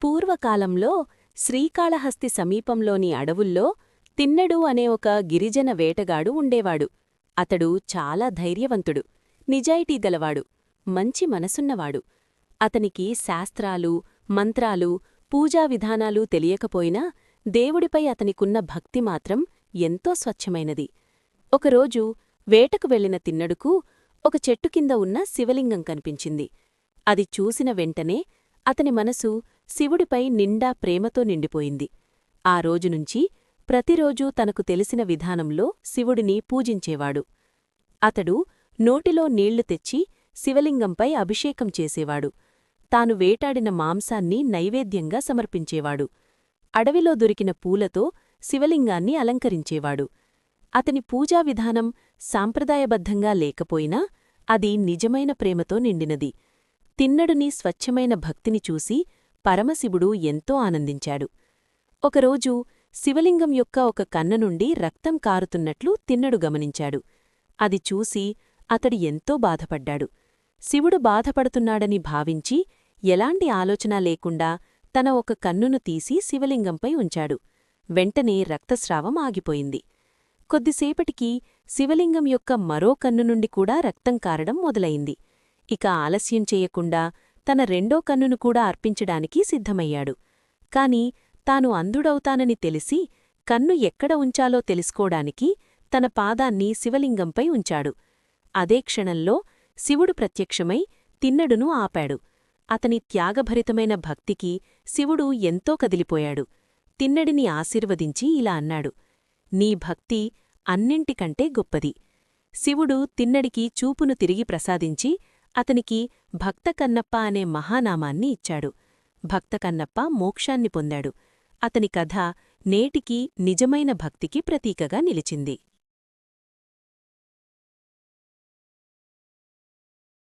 పూర్వకాలంలో శ్రీకాళహస్తి సమీపంలోని అడవుల్లో తిన్నడు అనే ఒక గిరిజన వేటగాడు ఉండేవాడు. అతడు చాలా ధైర్యవంతుడు, నిజాయితీ గలవాడు, మంచి మనసున్నవాడు. అతనికి శాస్త్రాలు, మంత్రాలు, పూజా విధానాలు తెలియకపోయినా దేవుడిపై అతనికున్న భక్తి మాత్రం ఎంతో స్వచ్ఛమైనది. ఒకరోజు వేటకు వెళ్లిన తిన్నడుకు ఒక చెట్టు కింద ఉన్న శివలింగం కనిపించింది. అది చూసిన వెంటనే అతని మనసు శివుడిపై నిండా ప్రేమతో నిండిపోయింది. ఆ రోజునుంచి ప్రతిరోజూ తనకు తెలిసిన విధానంలో శివుడిని పూజించేవాడు. అతడు నోటిలో నీళ్లు తెచ్చి శివలింగంపై అభిషేకం చేసేవాడు. తాను వేటాడిన మాంసాన్ని నైవేద్యంగా సమర్పించేవాడు. అడవిలో దొరికిన పూలతో శివలింగాన్ని అలంకరించేవాడు. అతని పూజా విధానం సాంప్రదాయబద్ధంగా లేకపోయినా అది నిజమైన ప్రేమతో నిండినది. తిన్నడుని స్వచ్ఛమైన భక్తిని చూసి పరమశివుడు ఎంతో ఆనందించాడు. ఒకరోజు శివలింగం యొక్క ఒక కన్ను నుండి రక్తం కారుతున్నట్లు తిన్నడు గమనించాడు. అది చూసి అతడు ఎంతో బాధపడ్డాడు. శివుడు బాధపడుతున్నాడని భావించి ఎలాంటి ఆలోచన లేకుండా తన ఒక కన్నును తీసి శివలింగంపై ఉంచాడు. వెంటనే రక్తస్రావం ఆగిపోయింది. కొద్దిసేపటికి శివలింగం యొక్క మరో కన్ను నుండి కూడా రక్తం కారడం మొదలయింది. ఇక ఆలస్యం చేయకుండా తన రెండో కన్నును కూడా అర్పించడానికి సిద్ధమయ్యాడు. కాని తాను అంధుడవుతానని తెలిసి కన్ను ఎక్కడ ఉంచాలో తెలుసుకోడానికి తన పాదాన్ని శివలింగంపై ఉంచాడు. అదే క్షణంలో శివుడు ప్రత్యక్షమై తిన్నడును ఆపాడు. అతని త్యాగభరితమైన భక్తికి శివుడు ఎంతో కదిలిపోయాడు. తిన్నడిని ఆశీర్వదించి ఇలా అన్నాడు: "నీ భక్తి అన్నింటికంటే గొప్పది." శివుడు తిన్నడికి చూపును తిరిగి ప్రసాదించి అతనికి భక్తకన్నప్ప అనే మహానామాన్ని ఇచ్చాడు. భక్తకన్నప్ప మోక్షాన్ని పొందాడు. అతని కథ నేటికీ నిజమైన భక్తికి ప్రతీకగా నిలిచింది.